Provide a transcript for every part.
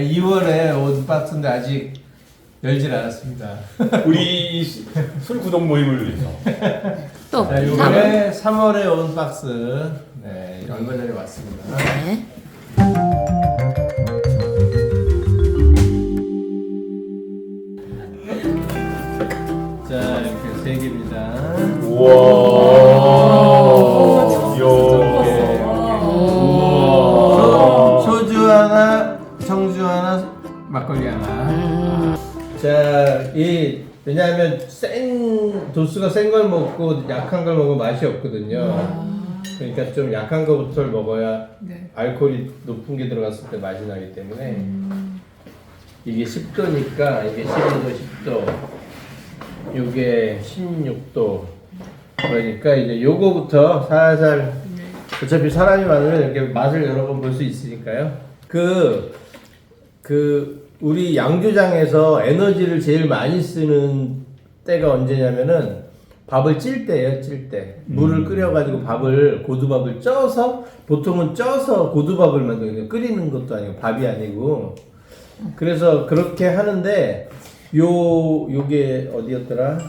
2월에 온 박스인데 아직 열질 않았습니다. 우리 술 구독 모임을 위해서. 또 자, 이번에 3월에 온 박스. 네, 얼마 전에 왔습니다. 네. 자, 이렇게 3개입니다. 우와. 우와. 소주 하나, 청주 하나, 막걸리 하나. 자, 왜냐하면 도수가 센 걸 먹고 약한 걸 먹으면 맛이 없거든요. 그러니까 좀 약한 거부터 먹어야 알코올이 높은 게 들어갔을 때 맛이 나기 때문에 이게 10도니까 이게 12도, 10도, 이게 16도. 그러니까 이제 요거부터 살살 어차피 사람이 많으면 이렇게 맛을 여러 번 볼 수 있으니까요. 우리 양조장에서 에너지를 제일 많이 쓰는 때가 언제냐면은 밥을 찔 때예요, 찔 때. 물을 끓여가지고 고두밥을 쪄서, 보통은 쪄서 고두밥을 만들거든요. 끓이는 것도 아니고, 밥이 아니고. 그래서 그렇게 하는데, 요게 어디였더라?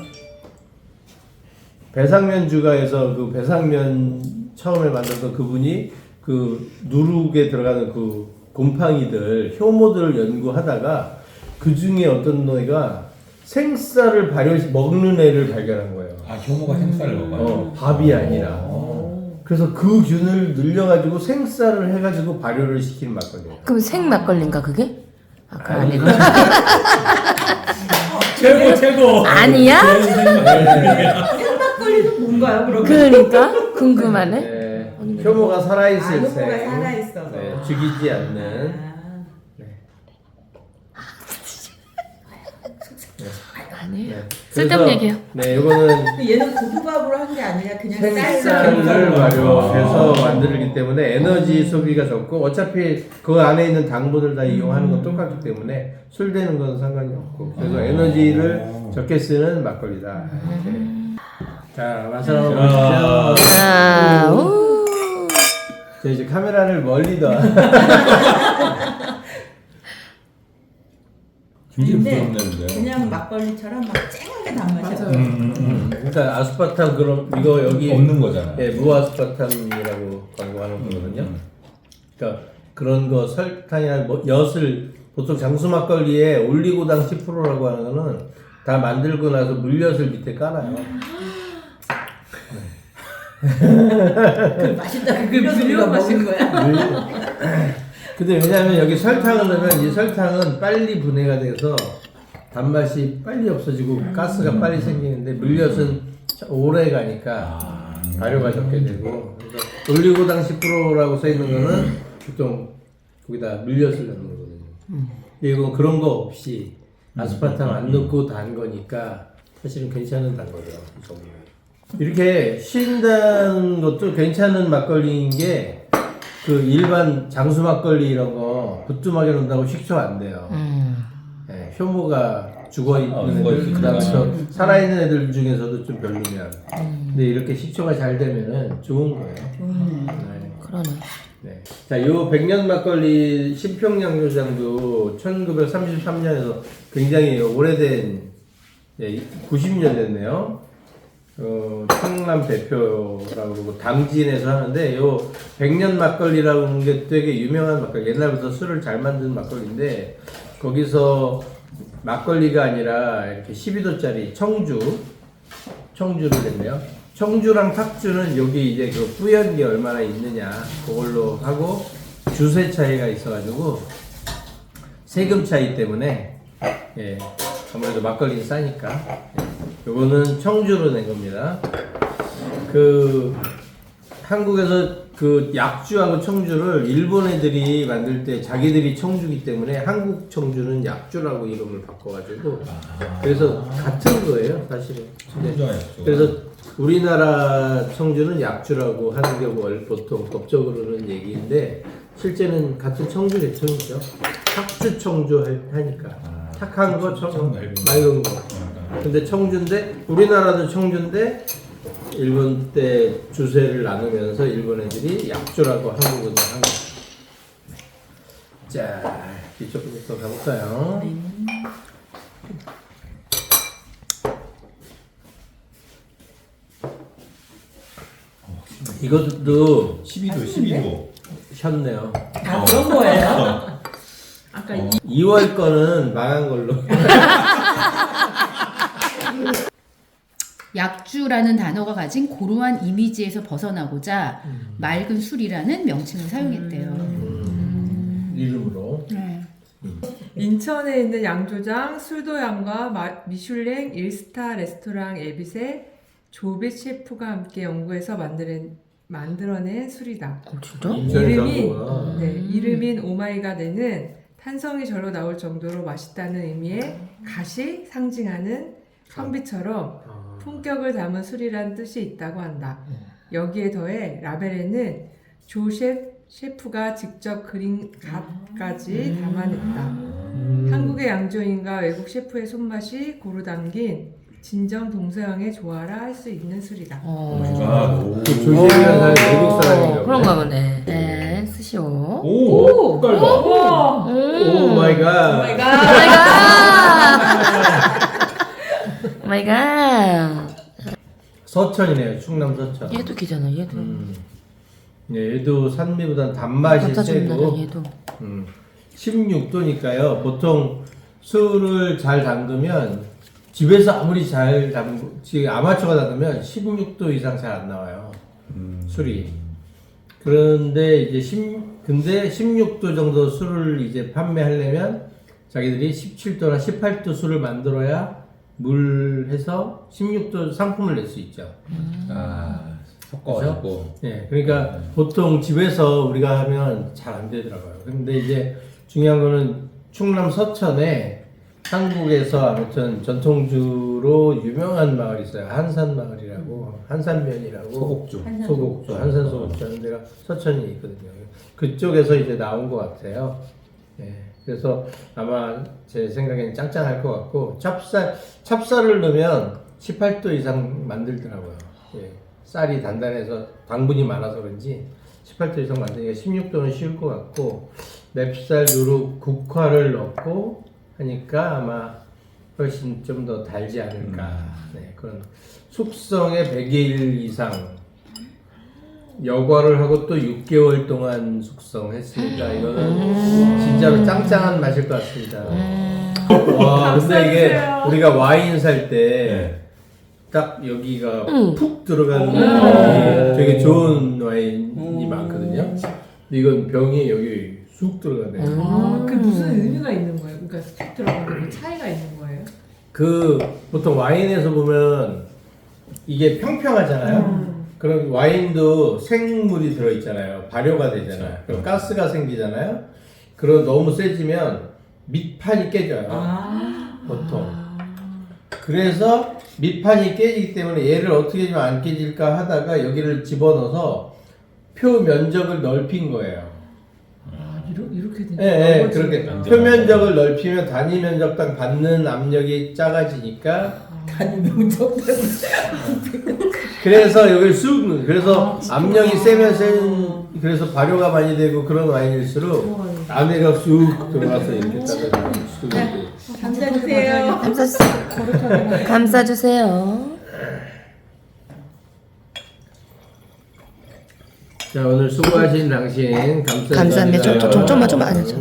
배상면주가에서 그 배상면 처음에 만들었던 그분이 그 누룩에 들어가는 그 곰팡이들, 효모들을 연구하다가 그 중에 어떤 놈이가 생쌀을 먹는 애를 발견한 거예요. 아, 효모가 생쌀을 먹어요? 밥이 아니라. 그래서 그 균을 늘려가지고 생쌀을 해가지고 발효를 시키는 막걸리예요. 그럼 생 막걸리인가 그게? 아, 그거 아니고. 최고. 아니야? 생막걸리는 뭔가요, 그러면? 그러니까 궁금하네. 네, 효모가 살아있을 때. 효모가 살아있어서. 네, 죽이지 않는. 아니에요. 네. 쓸데없는 얘기예요. 네, 이거는 얘는 고두밥으로 한 게 아니라 그냥 생쌀을 발효해서 만들기 때문에 에너지 소비가 적고 어차피 그 안에 있는 당분을 다 이용하는 건 똑같기 때문에 술 되는 건 상관이 없고 그래서 에너지를 적게 쓰는 막걸리다. 이렇게. 자, 마셔 보시죠. 자, 우. 저 이제 카메라를 멀리다. 굉장히 근데 부드럽네요. 그냥 막걸리처럼 막 쨍하게 단맛이야. 그러니까 아스파탐 이거 여기 없는 거잖아요. 예, 무아스파탐이라고 광고하는 거거든요. 그러니까 그런 거 설탕이나 엿을 보통 장수 막걸리에 올리고당 10%라고 하는 거는 다 만들고 나서 물엿을 밑에 깔아요. 그 맛있다. 그 물려 마신 거야. 근데 왜냐하면 여기 설탕을 넣으면 이 설탕은 빨리 분해가 돼서 단맛이 빨리 없어지고 가스가 빨리 생기는데 물엿은 오래 가니까 발효가 적게 되고 그래서 올리고당 10%라고 써 있는 거는 보통 거기다 물엿을 넣는 거거든요. 이거 그런 거 없이 아스파탐 안 넣고 단 거니까 사실은 괜찮은 단 거죠. 이렇게 쉰다는 것도 괜찮은 막걸리인 게 그 일반 장수 막걸리 이런 거 부뚜막에 넣는다고 식초 안 돼요. 네, 효모가 죽어 있는 애들, 그다음에 살아있는 애들 중에서도 좀 별로면. 근데 이렇게 식초가 잘 되면은 좋은 거예요. 네. 그러네. 네. 자, 요 백년 막걸리 신평양조장도 1933년에서 굉장히 오래된 90년 됐네요. 청남 대표라고 그러고 당진에서 하는데 요 백년 막걸리라고 하는 게 되게 유명한 막걸리. 옛날부터 술을 잘 만드는 막걸리인데 거기서 막걸리가 아니라 이렇게 12도짜리 청주를 냈네요. 청주랑 탁주는 여기 이제 그 뿌연 게 얼마나 있느냐 그걸로 하고 주세 차이가 있어가지고 세금 차이 때문에 아무래도 막걸리는 싸니까 요거는 청주로 낸 겁니다. 한국에서 그 약주하고 청주를 일본 애들이 만들 때 자기들이 청주기 때문에 한국 청주는 약주라고 이름을 바꿔가지고 그래서 같은 거예요 사실은. 그래서 우리나라 청주는 약주라고 하는 게 보통 법적으로는 얘기인데 실제는 같은 청주 계통이죠. 탁주 청주 하니까 탁한 거 맑은 거. 근데 청주인데 우리나라도 청주인데 일본 때 주세를 나누면서 일본 애들이 약주라고 한국은 한 거예요. 자, 이쪽부터 가볼까요? 이것도 12도. 셨네요. 아 그런 거예요? 아까 2월 거는 망한 걸로. 약주라는 단어가 가진 고루한 이미지에서 벗어나고자 맑은 술이라는 명칭을 사용했대요. 이름으로. 네. 인천에 있는 양조장 술도양과 미슐랭 1스타 레스토랑 에빗의 조빗 셰프가 함께 연구해서 만들어낸 술이다. 진짜? 인천에서 네, 이름인 오마이갓에는 탄성이 절로 나올 정도로 맛있다는 의미의 갓이 상징하는 선비처럼 품격을 담은 술이란 뜻이 있다고 한다. 여기에 더해 라벨에는 조 셰프가 직접 그린 갓까지 담아냈다. 한국의 양조인과 외국 셰프의 손맛이 고루 담긴 진정 동서양의 조화라 할 수 있는 술이다. 그 조셉이라는 사람이 외국 사람인가 그런가 보네. 네, 스시오. 오! 색깔 봐. 오 마이 갓. 오마이갓. 서천이네요. 충남 서천. 얘도 기잖아, 얘도. 네, 얘도 산미보다는 단맛이 갖다 줬나, 세고 얘도. 16도니까요. 보통 술을 잘 담그면 집에서 아무리 잘 지금 아마추어가 담그면 16도 이상 잘 안 나와요. 술이. 그런데 이제 근데 16도 정도 술을 이제 판매하려면 자기들이 17도나 18도 술을 만들어야 물 해서 16도 상품을 낼 수 있죠. 섞어가지고. 네, 그러니까 보통 집에서 우리가 하면 잘 안 되더라고요. 근데 이제 중요한 거는 충남 서천에 한국에서 아무튼 전통주로 유명한 마을이 있어요. 한산마을이라고, 한산면이라고. 소곡주. 소곡주, 한산 소곡주 하는 데가 서천이 있거든요. 그쪽에서 이제 나온 것 같아요. 예, 그래서 아마 제 생각에는 짱짱할 것 같고, 찹쌀을 넣으면 18도 이상 만들더라고요. 예, 쌀이 단단해서 당분이 많아서 그런지 18도 이상 만드니까 16도는 쉬울 것 같고, 맵쌀, 누룩, 국화를 넣고 하니까 아마 훨씬 좀 더 달지 않을까. 네, 그런 숙성에 100일 이상 여과를 하고 또 6개월 동안 숙성했으니까 이거는 진짜로 짱짱한 맛일 것 같습니다. 와, 근데 이게 우리가 와인 살 때 딱 여기가 푹 들어가는 와인이 되게 좋은 와인이 많거든요. 근데 이건 병이 여기 쑥 들어가네. 그 무슨 의미가 있는 거예요? 그러니까 쑥 들어가는 차이가 있는 거예요? 그 보통 와인에서 보면 이게 평평하잖아요. 그럼 와인도 생물이 들어있잖아요. 발효가 되잖아요. 그럼 가스가 생기잖아요. 그럼 너무 세지면 밑판이 깨져요. 보통. 그래서 밑판이 깨지기 때문에 얘를 어떻게 좀 안 깨질까 하다가 여기를 집어넣어서 표 면적을 넓힌 거예요. 이렇게 되는 예, 예, 그렇게 표면적을 넓히면 단위 면적당 받는 압력이 작아지니까 단위 명적 그래서 여기 쑥 그래서 압력이 세면 그래서 발효가 많이 되고 그런 와인일수록 안에가 쑥 들어가서 이렇게 따라 쑥 감사주세요. 감싸주세요. 자, 오늘 수고하신 당신 감사합니다. 좀만 안 해줘.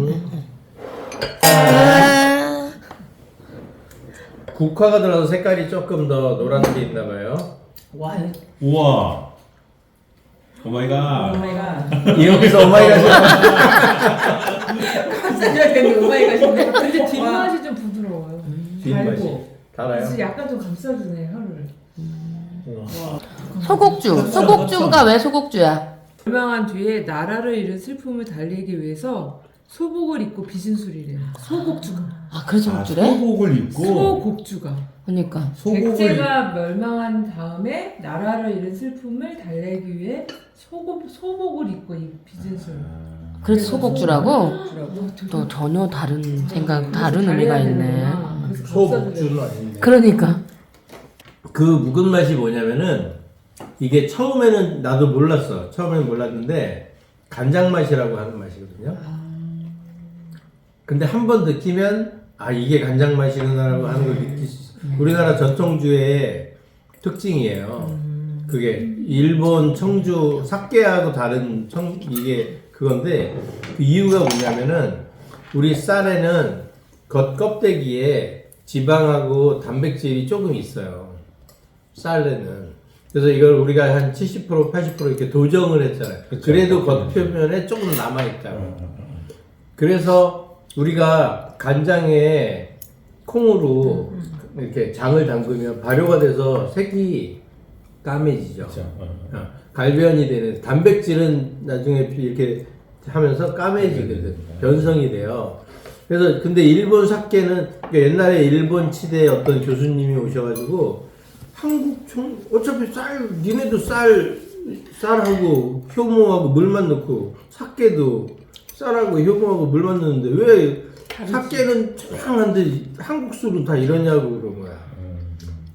국화가 들어서 색깔이 조금 더 노란 게 있나 봐요. 와, 우와. 오마이갓. 오마이갓. 여기서 오마이갓이 감사줘야 되는 오마이갓인데. 근데 뒷맛이 좀 부드러워요. 뒷맛이 달고. 달아요. 그래서 약간 좀 감싸주네 혀를. 소곡주가 왜 소곡주야? 멸망한 뒤에 나라를 잃은 슬픔을 달래기 위해서 소복을 입고 빚은 술이래요. 소곡주가. 아, 그래서 소곡주래? 소곡을 입고. 소곡주가. 그러니까. 백제가 멸망한 다음에 나라를 잃은 슬픔을 달래기 위해 소복을 입고 빚은 술. 그래서 소곡주라고? 또 전혀 다른 다른 의미가 있네. 소복주는 아닌데. 그러니까. 그 묵은 맛이 뭐냐면은 이게 처음에는 나도 몰랐어. 처음에는 몰랐는데 간장 맛이라고 하는 맛이거든요. 근데 한 번 느끼면 아 이게 간장 맛이구나라고 하는 걸 느낄 수 있어요. 우리나라 전통주의 특징이에요. 그게 일본 청주 사케하고 다른 이게 그건데 그 이유가 뭐냐면은 우리 쌀에는 겉 껍데기에 지방하고 단백질이 조금 있어요. 쌀에는. 그래서 이걸 우리가 한 70% 80% 이렇게 도정을 했잖아요. 그쵸. 그래도 겉 표면에 조금 남아있다고. 그래서 우리가 간장에 콩으로 이렇게 장을 담그면 발효가 돼서 색이 까매지죠. 그쵸. 갈변이 되는 단백질은 나중에 이렇게 하면서 까매지거든. 변성이 돼요. 그래서 근데 일본 사케는 그러니까 옛날에 일본 치대 어떤 교수님이 오셔가지고 한국 어차피 니네도 쌀하고 효모하고 물만 넣고 사케도 쌀하고 효모하고 물만 넣는데 왜 사케는 청량한데 한국 술은 다 이러냐고 그런 거야.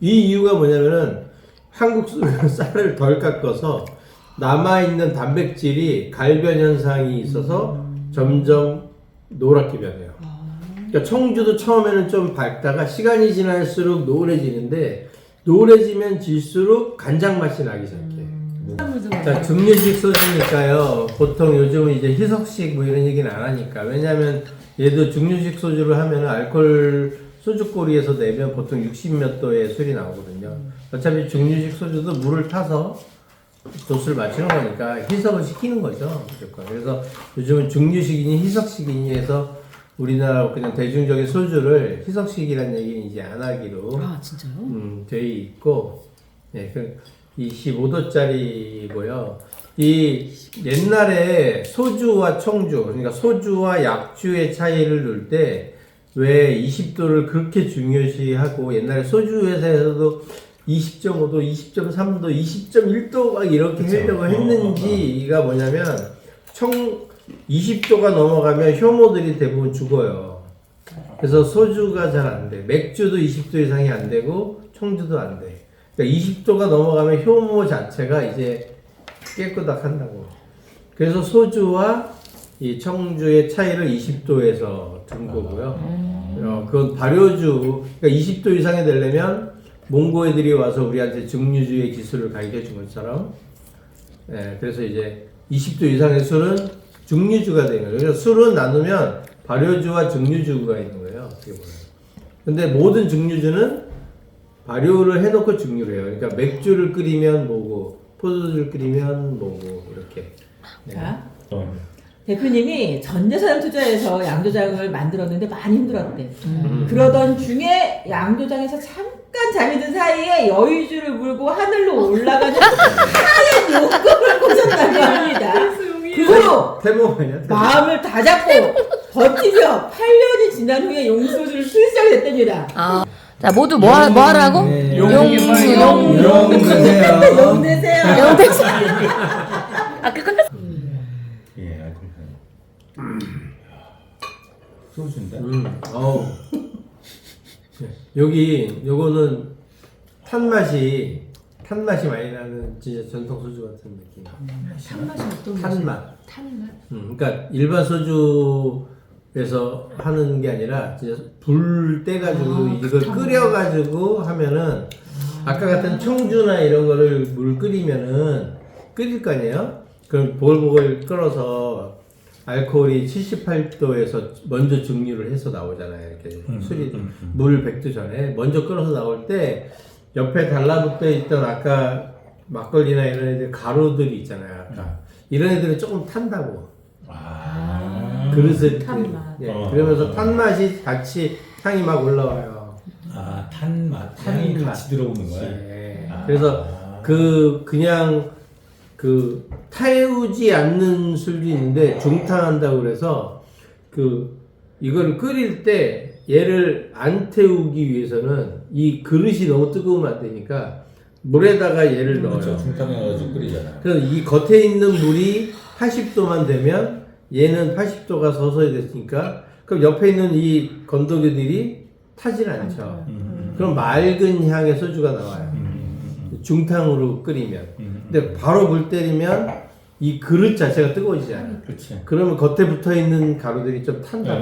이 이유가 뭐냐면은 한국 술은 쌀을 덜 깎아서 남아있는 단백질이 갈변 현상이 있어서 점점 노랗게 변해요. 그러니까 청주도 처음에는 좀 밝다가 시간이 지날수록 노래지는데 노래지면 질수록 간장 맛이 나기 시작해. 자, 증류식 소주니까요. 보통 요즘은 이제 희석식 뭐 이런 얘기는 안 하니까. 왜냐면 얘도 증류식 소주를 하면 알코올 소주꼬리에서 내면 보통 60몇 도의 술이 나오거든요. 어차피 증류식 소주도 물을 타서 도수를 맞추는 거니까 희석을 시키는 거죠. 무조건. 그래서 요즘은 증류식이니 희석식이니 해서 우리나라 그냥 대중적인 소주를 희석식이라는 얘기는 이제 안 하기로 아 진짜요? 돼 있고, 네, 25도짜리고요. 이 옛날에 소주와 청주, 그러니까 소주와 약주의 차이를 놓을 때 왜 20도를 그렇게 중요시하고 옛날에 소주 회사에서도 20.5도, 20.3도, 20.1도 막 이렇게 하려고 했는지가 뭐냐면 20도가 넘어가면 효모들이 대부분 죽어요. 그래서 소주가 잘 안 돼. 맥주도 20도 이상이 안 되고 청주도 안 돼. 그러니까 20도가 넘어가면 효모 자체가 이제 깨끗하다고. 그래서 소주와 이 청주의 차이를 20도에서 둔 거고요. 그건 발효주, 그러니까 20도 이상이 되려면 몽고 애들이 와서 우리한테 증류주의 기술을 가르쳐 준 것처럼, 예, 그래서 이제 20도 이상의 술은 증류주가 되는 거예요. 그래서 술은 나누면 발효주와 증류주가 있는 거예요. 어떻게 보면. 근데 모든 증류주는 발효를 해놓고 증류를 해요. 그러니까 맥주를 끓이면 뭐고, 포도주를 끓이면 뭐고, 이렇게. 네. 자, 대표님이 전재산 투자해서 양조장을 만들었는데 많이 힘들었대. 그러던 중에 양조장에서 잠깐 잠이 든 사이에 여의주를 물고 하늘로 올라가는 하얀 용검을 보셨다고 합니다. 그 후로 태몽 아니야? 태몽. 마음을 다 잡고 버티며 8년이 지난 후에 용소주를 쓰기 시작이 됐답니다. 아, 자 모두 뭐 하라고? 네. 용 되세요. 용 되세요. 용 되세요. 아 그거 예, 알콜. 소주인데? 어우. 네. 요거는 탄맛이 많이 나는 진짜 전통 소주 같은 느낌. 탄맛이 어떤 탄맛. 탄맛? 그러니까 일반 소주에서 하는 게 아니라 진짜 불 떼가지고 이걸 끓여가지고 하면은 아까 같은 청주나 이런 거를 물 끓이면은 끓일 거 아니에요? 그럼 보글보글 끓어서 알코올이 78도에서 먼저 증류를 해서 나오잖아요. 이렇게 술이 물 100도 전에 먼저 끓어서 나올 때 옆에 달라붙어 있던 아까 막걸리나 이런 애들 가루들이 있잖아요. 아까 이런 애들은 조금 탄다고. 그릇을 탄맛. 예, 그러면서 탄맛이 같이 향이 막 올라와요. 아, 탄맛. 향이 같이 들어오는 거야? 예. 그래서 그냥 태우지 않는 술도 있는데 중탕한다고 그래서 이거를 끓일 때 얘를 안 태우기 위해서는 이 그릇이 너무 뜨거우면 안 되니까 물에다가 얘를 넣어요. 그렇죠. 중탕해가지고 끓이잖아요. 그래서 이 겉에 있는 물이 80도만 되면 얘는 80도가 서서히 됐으니까 그럼 옆에 있는 이 건더기들이 타질 않죠. 그럼 맑은 향의 소주가 나와요. 중탕으로 끓이면. 근데 바로 물 때리면 이 그릇 자체가 뜨거워지지 않아요. 그렇지. 그러면 겉에 붙어 있는 가루들이 좀 탄다.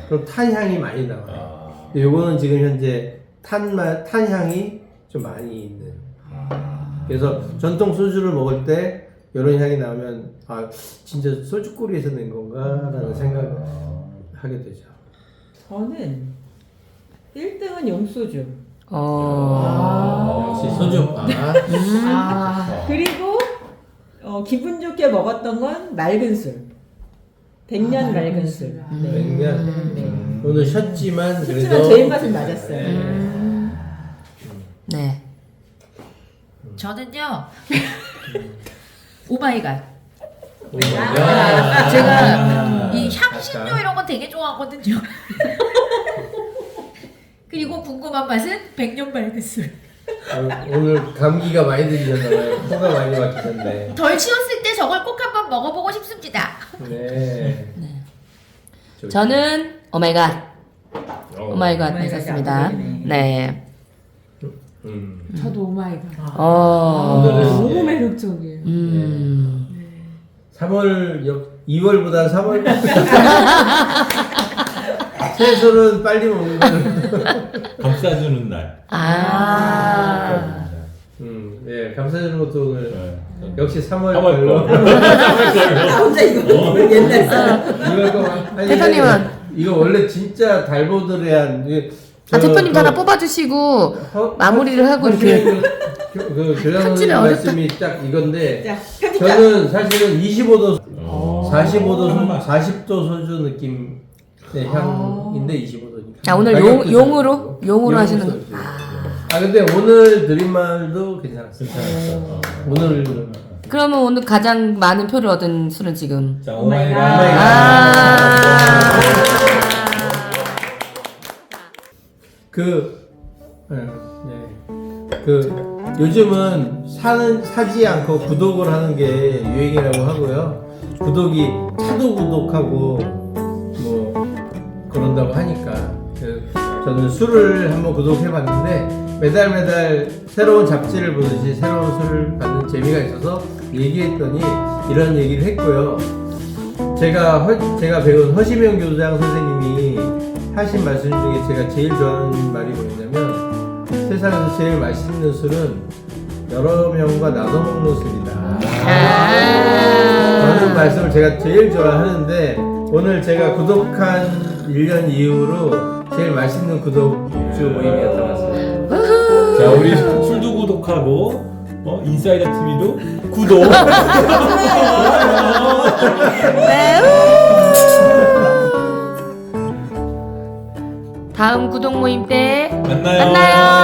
그럼 탄향이 많이 나와요. 아. 근데 요거는 지금 현재 탄향이 좀 많이 있는. 그래서 전통 소주를 먹을 때 이런 향이 나오면 아 진짜 소주꼬리에서 낸 건가라는 생각을 하게 되죠. 저는 1등은 용소주. 역시 소주. 그리고 기분 좋게 먹었던 건 맑은 술. 백년 맑은 술. 네. 냉면. 오늘 쉬었지만 하지만 그래도 제 입맛은 맞았어요. 네. 저는요. 오마이갓. 야. 제가 이 향신료 아까. 이런 거 되게 좋아하거든요. 그리고 궁금한 맛은 백년 맑은 술. 오늘 감기가 많이 들리셨나봐요. 코가 많이 막히셨네. 덜 치웠을 때 저걸 꼭 한번 먹어보고 싶습니다. 네. 저는 오마이갓. 오마이갓 오마이갓이 하셨습니다. 압도적이네. 네. 저도 오마이갓. 오늘은 너무 예. 매력적이에요. 2월보다 3월 채소는 빨리 먹는 거는 감싸주는 날. 예, 감사드리는 것도 오늘 네. 역시 3월 3월 걸로 거. 나 혼자 이거 옛날 사람. 이걸 거 아니, 대표님은? 이거 원래 진짜 달보드레한 대표님 하나 뽑아주시고 마무리를 하고 이렇게 그 교장선생님 편집이 어렵다. 말씀이 딱 이건데 자, 편집자. 저는 사실은 25도, 어. 45도, 40도 소주 느낌의 향인데 25도니까. 자, 오늘 용으로 하시는 거. 근데 오늘 드린 말도 괜찮았어요. 오늘 그러면 오늘 가장 많은 표를 얻은 술은 지금 자, 오마이갓. 요즘은 사지 않고 구독을 하는 게 유행이라고 하고요. 구독이 차도 구독하고 뭐 그런다고 하니까 저는 술을 한번 구독해봤는데 매달 새로운 잡지를 보듯이 새로운 술을 받는 재미가 있어서 얘기했더니 이런 얘기를 했고요. 제가 배운 허시명 교장 선생님이 하신 말씀 중에 제가 제일 좋아하는 말이 뭐냐면 세상에서 제일 맛있는 술은 여러 명과 나눠 먹는 술이다. 라는 말씀을 제가 제일 좋아하는데 오늘 제가 구독한 1년 이후로 제일 맛있는 구독주 모임이었던 것 같습니다. 자, 우리 술도 구독하고 인사이더 TV도 구독. 다음 구독 모임 때 만나요. 만나요.